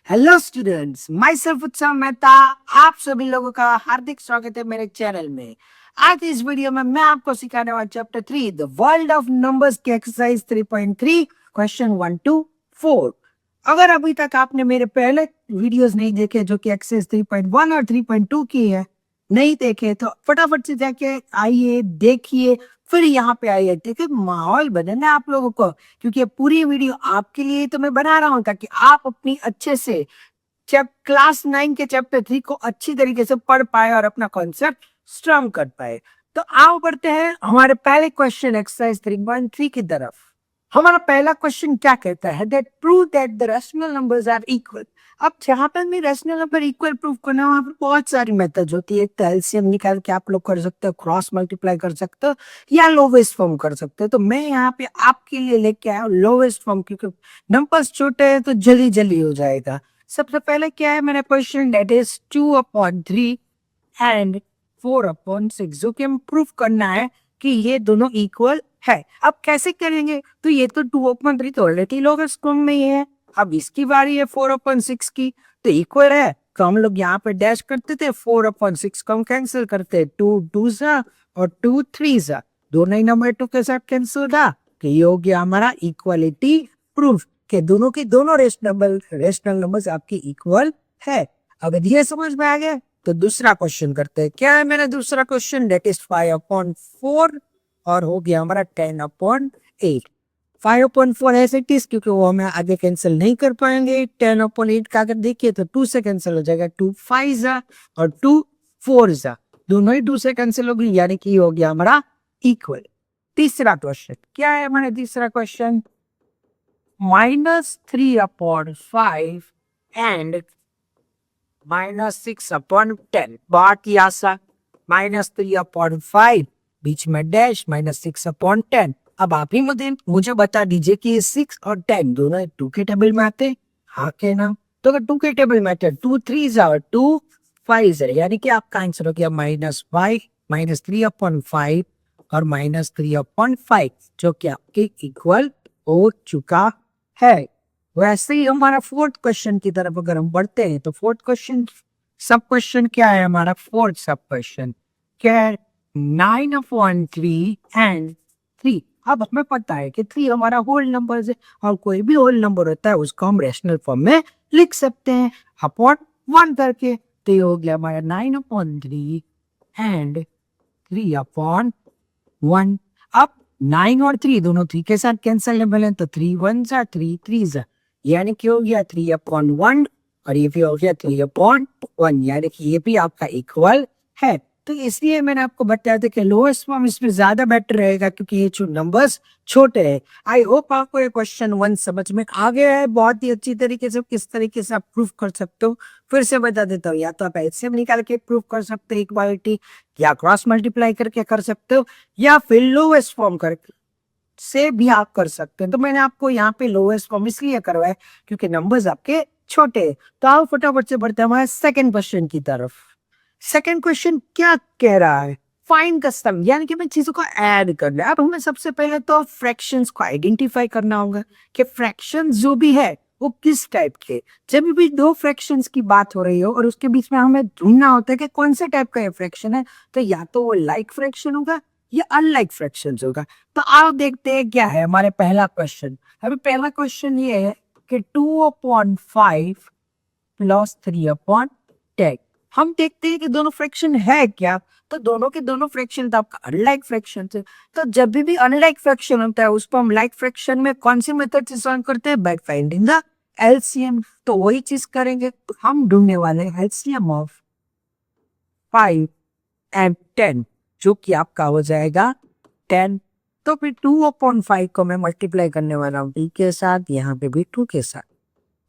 Hello students, my self उत्सव मेहता। आप सभी लोगों का हार्दिक स्वागत है मेरे चैनल में। आज इस वीडियो में मैं आपको सिखाने वाला chapter 3 the world of numbers की एक्सरसाइज 3.3 क्वेश्चन 1 to 4। अगर अभी तक आपने मेरे पहले वीडियोस नहीं देखे जो कि एक्सरसाइज 3.1 और 3.2 की है, नहीं देखे तो फटाफट से जाके आइए, देखिए, फिर यहाँ पे आइए। देखिए, माहौल बदलना है आप लोगों को, क्योंकि ये पूरी वीडियो आपके लिए तो मैं बना रहा हूँ ताकि आप अपनी अच्छे से जब क्लास 9 के चैप्टर 3 को अच्छी तरीके से पढ़ पाए और अपना कॉन्सेप्ट स्ट्रॉन्ग कर पाए। तो आओ बढ़ते हैं हमारे पहले क्वेश्चन एक्सरसाइज 3.3 की तरफ। हमारा पहला क्वेश्चन क्या कहता है? That prove that the rational numbers are equal. अब जहां पर भी रेशनल नंबर इक्वल प्रूव करना, वहां पर बहुत सारी मेथड होती है। एलसीएम निकाल के आप लोग कर सकते हो, क्रॉस मल्टीप्लाई कर सकते हो, या लोवेस्ट फॉर्म कर सकते हो। तो मैं यहाँ पे आपके लिए लेके आया लोवेस्ट फॉर्म, क्योंकि नंबर्स छोटे हैं तो जल्दी जल्दी हो जाएगा। सबसे पहले क्या है मेरा क्वेश्चन? दैट इज 2/3 एंड 4/6, जो कि हम प्रूफ करना है कि ये दोनों इक्वल है। अब कैसे करेंगे? तो ये तो 2/3 तो ऑलरेडी लोवेस्ट फॉर्म में ही है। अब इसकी बारी है 4/6 की, तो इक्वल है तो हम लोग यहाँ पे डैश करते थे, 4/6 को हम कैंसिल करते हैं। 2 2 जा और 2 3 जा, दोनों ही नंबर 2 के साथ कैंसिल होगा। तो ये हो गया हमारा इक्वालिटी प्रूफ के दोनों की दोनों रेशनल नंबर्स आपकी इक्वल है। अगर ये समझ में आ गया तो दूसरा क्वेश्चन करते हैं। क्या है मेरा दूसरा क्वेश्चन? दैट इज 5/4 और हो गया हमारा 10/8। 5/4 ऐसे टिस, क्योंकि वो हमें आगे कैंसिल नहीं कर पाएंगे। 10/8 का अगर देखिए तो 2 से कैंसिल हो जाएगा, 2 5 जा और 2 4 जा, दोनों ही 2 से कैंसिल हो गई, यानी कि हो गया हमारा इक्वल। तीसरा क्वेश्चन क्या है हमारा तीसरा क्वेश्चन? -3/5 एंड -6/10। बहुत ही आसान। -3/5 बीच में डैश, -6/10। अब आप ही मुझे बता दीजिए कि 6 और 10 दोनों 2 के टेबल में आते? हाँ के ना? तो अगर 2 के टेबल में आते, 2 3 और 2 5 है, यानी कि आपका आंसर हो गया -5 -3/5 और -3/5, जो कि आपके इक्वल हो चुका है। वैसे ही हमारा फोर्थ क्वेश्चन की तरफ अगर हम बढ़ते हैं तो फोर्थ क्वेश्चन सब क्वेश्चन क्या है हमारा? फोर्थ सब क्वेश्चन क्या है? 9/3 एंड 3। अब हमें पता है कि 3 हमारा होल नंबर है, और कोई भी होल नंबर होता है उसको हम रेशनल फॉर्म में लिख सकते हैं अपॉन 1 करके। तो ये हो गया हमारा 9/3 एंड 3/1। अब 9 और 3 दोनों 3 के साथ कैंसिलेबल है, तो 3 1 जा 3 3 जा, यानी कि हो गया 3/1 और ये भी हो गया 3/1, यानी कि ये भी आपका इक्वल है। तो इसलिए मैंने आपको बताया था कि लोएस्ट फॉर्म इसमें ज्यादा बेटर रहेगा, क्योंकि ये जो नंबर्स छोटे हैं। आई होप आपको ये क्वेश्चन 1 समझ में आ गया है बहुत ही अच्छी तरीके से। किस तरीके से आप प्रूफ कर सकते हो फिर से बता देता हूँ। या तो आप एलसीएम निकाल के प्रूफ कर सकते हो इक्वालिटी, या क्रॉस मल्टीप्लाई करके कर सकते हो, या फिर लोएस्ट फॉर्म करके से भी आप कर सकते हैं। तो मैंने आपको यहाँ पे लोएस्ट फॉर्म इसलिए करवाया क्योंकि नंबर्स आपके छोटे हैं। तो आओ फटाफट से बढ़ते हैं हमारे सेकंड क्वेश्चन की तरफ। सेकंड क्वेश्चन क्या कह रहा है? फाइंड द सम, यानी कि मैं चीजों को ऐड कर लिया। अब हमें सबसे पहले तो फ्रैक्शंस को आइडेंटिफाई करना होगा कि फ्रैक्शन जो भी है वो किस टाइप के। जब भी दो फ्रैक्शंस की बात हो रही हो और उसके बीच में हमें ढूंढना होता है कि कौन से टाइप का ये फ्रैक्शन है, तो या तो वो लाइक फ्रैक्शन होगा या अनलाइक फ्रैक्शन होगा। तो आओ देखते हैं क्या है हमारे पहला क्वेश्चन। अभी पहला क्वेश्चन ये है कि 2/5 प्लस 3/10। हम देखते हैं कि दोनों फ्रैक्शन है क्या? तो दोनों के दोनों फ्रैक्शन तो आपका अनलाइक फ्रैक्शन है। तो जब भी अनलाइक फ्रैक्शन होता है उसको हम लाइक फ्रैक्शन में कौन सी मेथड से सॉल्व करते हैं? By finding the LCM. तो वही चीज करेंगे, हम ढूंढने वाले हैं एलसीएम ऑफ 5 एंड 10, जो कि आपका हो जाएगा 10। तो फिर 2/5 को मैं मल्टीप्लाई करने वाला हूँ 2 के साथ, यहाँ पे भी 2 के साथ,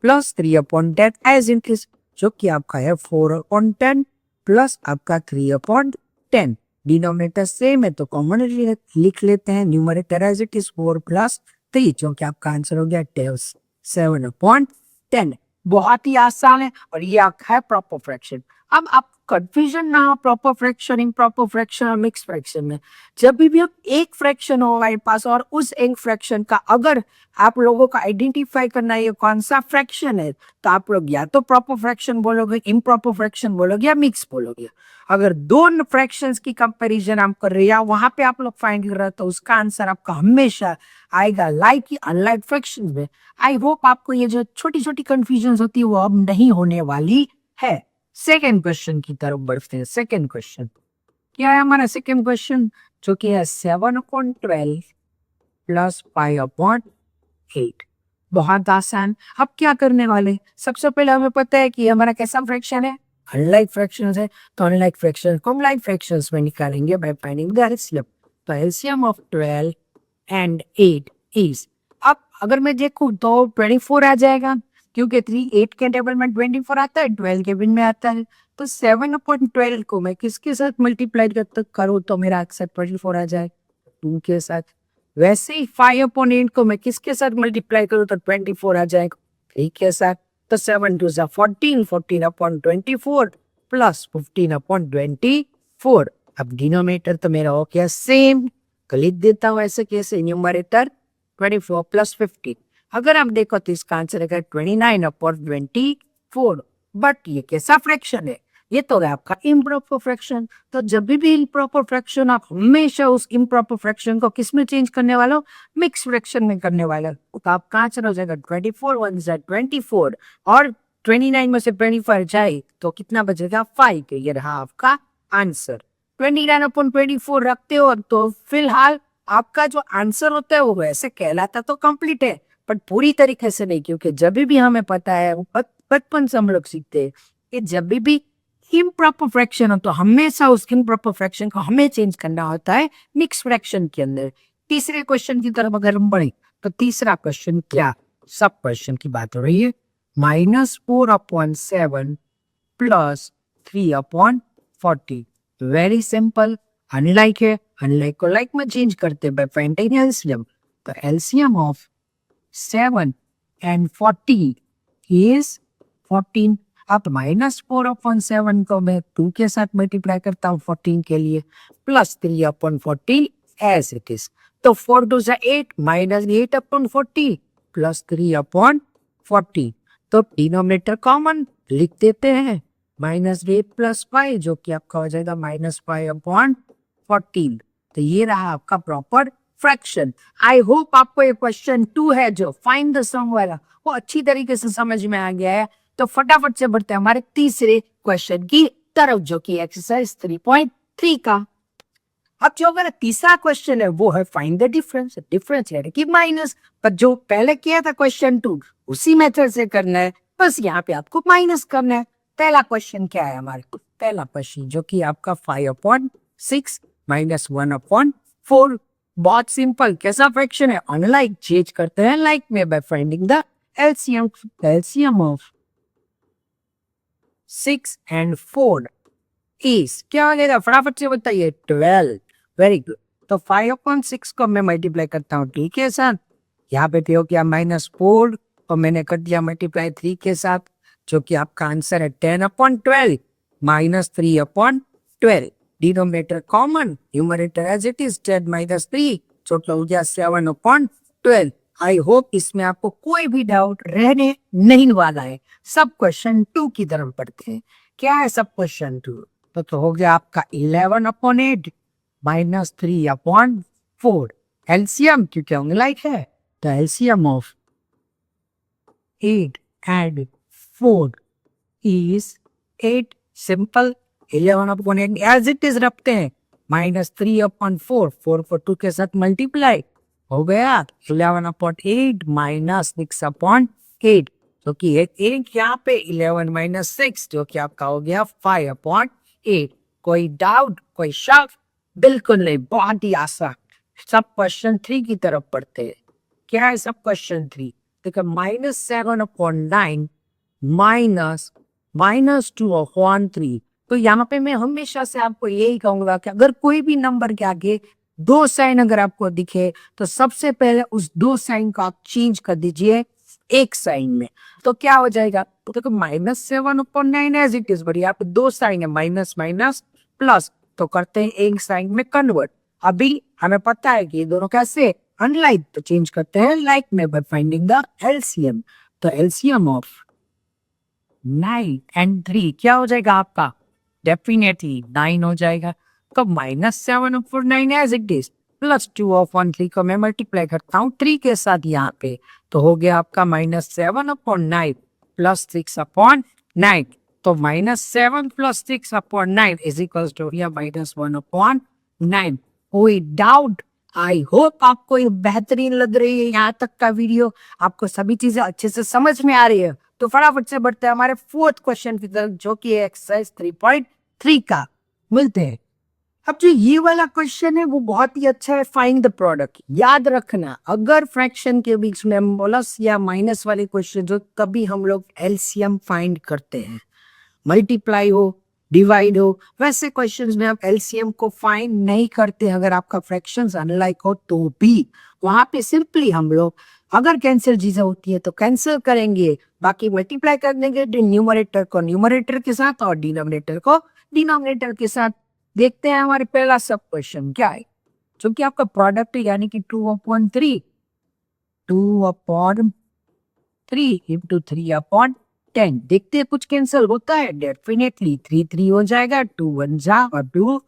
प्लस 3/10 एज इट इज, जो कि आपका है 4/10 प्लस आपका 3/10। डिनोमिनेटर सेम है तो कॉमन लिख लेते हैं। न्यूमरेटर एज इट इज 4 + 3, जो कि आपका आंसर हो गया 7/10। बहुत ही आसान है और ये आपका है प्रॉपर फ्रैक्शन। अब आप कंफ्यूजन ना हो प्रॉपर फ्रैक्शन, इम्प्रॉपर फ्रैक्शन और मिक्स फ्रैक्शन में। जब भी हम एक फ्रैक्शन हो हमारे पास और उस एक फ्रैक्शन का अगर आप लोगों को आइडेंटिफाई करना है ये कौन सा फ्रैक्शन है, तो आप लोग या तो प्रॉपर फ्रैक्शन बोलोगे, इम्प्रॉपर फ्रैक्शन बोलोगे या मिक्स बोलोगे। अगर दो फ्रैक्शंस की कंपैरिजन आप कर रहे हैं वहां पे आप लोग फाइंड कर रहे हो तो उसका आंसर आपका हमेशा आएगा लाइक ही अनलाइक फ्रैक्शन में। आई होप आपको ये जो छोटी छोटी कंफ्यूजन होती है वो अब नहीं होने वाली है। सेकेंड क्वेश्चन की तरफ बढ़ते हैं। सेकेंड क्वेश्चन क्या है हमारा? सेकेंड क्वेश्चन जो कि है 7/12 प्लस 5/8। बहुत आसान। अब क्या करने वाले, सबसे पहले हमें पता है कि हमारा कैसा फ्रैक्शन है, अनलाइक फ्रैक्शन है, तो अनलाइक फ्रैक्शन को हम लाइक फ्रैक्शंस में निकालेंगे बाय फाइंडिंग द एलसीएम। तो एलसीएम ऑफ 12 एंड 8 इज, अब अगर मैं देखूं तो 24 आ जाएगा क्योंकि 8 के टेबल में 24 आता है, 12 के बिन में आता है। तो 7/12 को मैं किसके साथ मल्टीप्लाई करूँ तो मेरा आंसर 24 आ जाए, 2 के साथ। वैसे ही 5/8 को मैं किसके साथ मल्टीप्लाई करूँ तो 24 आ जाएगा, 3 के साथ। तो 7 2 14, 14/24 प्लस 15/24। अब डिनोमिनेटर तो मेरा हो गया सेम, तो लिख देता हूँ ऐसे कैसे, न्यूमरेटर 24 प्लस 15। अगर आप देखो तो इसका आंसर है 29/24। बट ये कैसा फ्रैक्शन है, ये तो है आपका इम्प्रॉपर फ्रैक्शन। तो जब भी इम्प्रॉपर फ्रैक्शन आप हमेशा उस इम्प्रॉपर फ्रैक्शन को किस में चेंज करने वाला हो, मिक्स फ्रैक्शन में करने वाला। तो आपका आंसर हो जाएगा 24 1 24 और 29 में से 25 जाए तो कितना बचेगा 5। ये रहा आपका आंसर। 29/24 रखते हो तो फिलहाल आपका जो आंसर होता है वो वैसे कहलाता तो कंप्लीट है बट पूरी तरीके से नहीं, क्योंकि जब भी हमें पता है बचपन से हम लोग सीखते हैं कि जब भी इम्प्रॉपर फ्रैक्शन हो तो हमेशा उस इम्प्रॉपर फ्रैक्शन को हमें चेंज करना होता है मिक्स फ्रैक्शन के अंदर। तीसरे क्वेश्चन की तरफ अगर हम बढ़े तो तीसरा क्वेश्चन क्या, सब क्वेश्चन की बात हो रही है। -4/7 प्लस 3/40। वेरी सिंपल, अनलाइक है, अनलाइक को लाइक में चेंज करते हैं बाय फाइंडिंग एलसीएम। तो एलसीएम ऑफ 7 and 40 is 14। अब -4/7 को मैं 2 के साथ मल्टीप्लाई करता हूँ 14 के लिए, प्लस 3/40 एज इट इज। तो 4 2 8 -8/40 प्लस 3/40। तो डिनोमिनेटर कॉमन लिख देते हैं, -8 प्लस 5 जो कि आपका हो जाएगा -5/14। तो ये रहा आपका प्रॉपर फ्रैक्शन। आई होप आपको ये क्वेश्चन 2 है जो फाइंड द सम वाला वो अच्छी तरीके से समझ में आ गया है। तो फटाफट से बढ़ते हैं हमारे तीसरे क्वेश्चन की तरफ जो कि एक्सरसाइज 3.3 का। अब जो हमारा तीसरा क्वेश्चन है वो है फाइंड द डिफरेंस। डिफरेंस यानी कि माइनस, पर जो पहले किया था क्वेश्चन 2 उसी मेथड से करना है, बस यहाँ पे आपको माइनस करना है। पहला क्वेश्चन क्या है हमारे को, पहला क्वेश्चन जो कि आपका 5/6 -1/4। बहुत सिंपल, कैसा फ्रैक्शन है, अनलाइक चेंज करते हैं लाइक में by finding the LCM. LCM of 6 and 4 is क्या हो जाएगा, फटाफट से बताइए, 12। Very good. तो 5/6 को मैं मल्टीप्लाई करता हूँ 3 के साथ, यहाँ पे हो गया -4 और मैंने कर दिया मल्टीप्लाई 3 के साथ, जो कि आपका आंसर है 10/12 -3/12। Denominator common, numerator as it is 10 - 3, total हो गया 7/12। आई होप इसमें आपको कोई भी डाउट रहने नहीं वाला है। सब क्वेश्चन 2 की तरफ पढ़ते हैं। क्या है सब क्वेश्चन 2? तो हो गया आपका 11/8 -3/4। एलसीएम क्योंकि अनलाइक है, तो LCM of 8 and 4 is 8। Simple, 11/8 as it is रखते हैं, -3/4, 4 को 2 के साथ मल्टीप्लाई हो गया 11/8 -6/8, जो कि एक यहाँ पे 11 - 6 जो कि आपका हो गया 5/8। कोई डाउट, कोई शक? बिल्कुल नहीं, बहुत ही आसान। सब क्वेश्चन 3 की तरफ पढ़ते हैं। क्या है सब क्वेश्चन 3? देखो, -7/9 -2/3। तो यहाँ पे मैं हमेशा से आपको यही कहूंगा कि अगर कोई भी नंबर के आगे 2 साइन अगर आपको दिखे तो सबसे पहले उस 2 साइन को आप चेंज कर दीजिए 1 साइन में। तो क्या हो जाएगा, तो देखो -7/9 एज इट इज, बट यहाँ पे दो साइन है, माइनस माइनस प्लस, तो करते हैं एक साइन में कन्वर्ट। अभी हमें पता है कि ये दोनों कैसे अनलाइक, तो चेंज करते हैं लाइक में बाय फाइंडिंग द एलसीएम। तो एलसीएम ऑफ 9 and 3 क्या हो जाएगा आपका? डेफिनेटली 9 हो जाएगा। तो -7/9 एज इट इज प्लस 2/3 को मैं मल्टीप्लाई करता हूँ 3 के साथ यहाँ पे, तो हो गया आपका -7/9 प्लस 6/9। तो -7 प्लस 6/9 इज इक्वल टू -1/9। कोई डाउट? आई होप आपको ये बेहतरीन लग रही है यहाँ तक का वीडियो, आपको सभी चीजें अच्छे से समझ में आ रही है। तो फटाफट से बढ़ते हैं हमारे फोर्थ क्वेश्चन की तरफ, जो कि है एक्सरसाइज 3.3 का। मिलते हैं। अब जो ये वाला क्वेश्चन है वो बहुत ही अच्छा है, फाइंड द प्रोडक्ट। याद रखना, अगर फ्रैक्शन के बीच में प्लस या माइनस वाले क्वेश्चन जो, तभी हम लोग एलसीएम फाइंड करते हैं। मल्टीप्लाई हो, डिवाइड हो, वैसे क्वेश्चंस में आप एलसीएम को फाइंड नहीं करते अगर आपका फ्रैक्शंस अनलाइक हो तो भी। वहां पे सिंपली हम लोग अगर कैंसिल चीजें होती है तो कैंसिल करेंगे, बाकी मल्टीप्लाई कर देंगे न्यूमरेटर को न्यूमरेटर के साथ और डिनोमिनेटर को डिनोमिनेटर के साथ। देखते हैं हमारे पहला सब क्वेश्चन क्या है, जो कि आपका प्रोडक्ट है, यानी कि 2/3 इंटू 3/10। देखते हैं कुछ कैंसिल होता है, डेफिनेटली 3 हो जाएगा, 2 1 जा और 2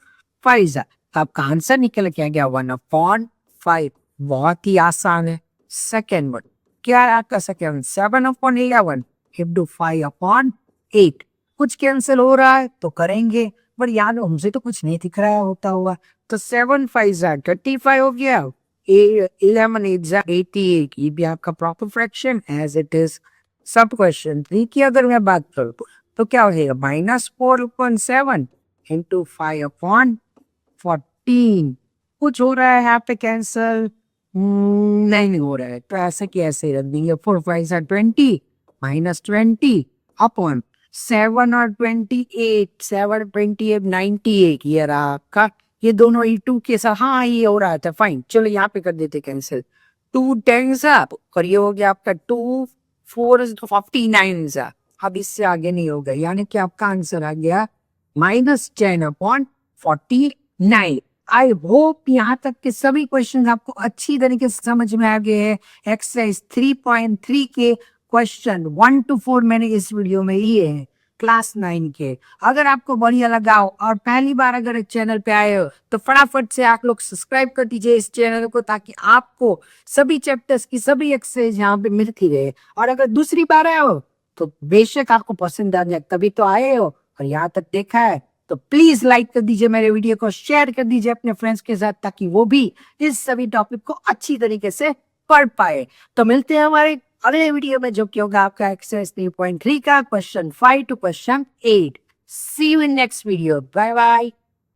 5 जा। आपका आंसर निकल के आ गया 1/5। बहुत ही आसान है। सेकेंड वन क्या है आपका? Second 7/11 into 5/8। कुछ कैंसिल हो रहा है तो करेंगे, पर यार हमसे तो कुछ नहीं दिख रहा होता हुआ। तो 7 5 जा 35 हो गया, 11 8 जा 88। ये भी आपका proper fraction as it is. सब क्वेश्चन 3 की अगर मैं बात करूँ तो क्या हो जाएगा? -4/7 इंटू 5/14। कुछ हो रहा है यहाँ पे कैंसल? नहीं हो रहा है, तो ऐसे की ऐसे रख देंगे। 4 5 जा 20 -20 अपॉन 7 और 28, 7 28 98। ये रहा आपका, ये दोनों ई 2 के साथ, हाँ ये हो रहा था, फाइन। चलो यहाँ पे कर देते कैंसिल। 2 10 और ये हो गया आपका 2 4 59। अब इससे आगे नहीं होगा, यानी कि आपका आंसर आ गया -10/49। आई होप यहाँ तक के सभी क्वेश्चन आपको अच्छी तरीके से समझ में आ गए हैं। एक्सरसाइज 3.3 के क्वेश्चन 1 to 4 मैंने इस वीडियो में लिए हैं, क्लास 9 के। अगर आपको बढ़िया लगा हो और पहली बार अगर इस चैनल पे आए हो तो फटाफट से आप लोग सब्सक्राइब कर दीजिए इस चैनल को, ताकि आपको सभी चैप्टर्स की सभी एक्सरसाइज यहाँ पे मिलती रहे। और अगर दूसरी बार आए हो तो बेशक आपको पसंद आ जाए, तभी तो आए हो और यहाँ तक देखा है। तो प्लीज लाइक कर दीजिए मेरे वीडियो को, शेयर कर दीजिए अपने फ्रेंड्स के साथ, ताकि वो भी इस सभी टॉपिक को अच्छी तरीके से पढ़ पाए। तो मिलते हैं हमारे अगले वीडियो में, जो कि होगा आपका एक्सरसाइज 3.3 का question 5 to question 8। See you in next video. Bye bye.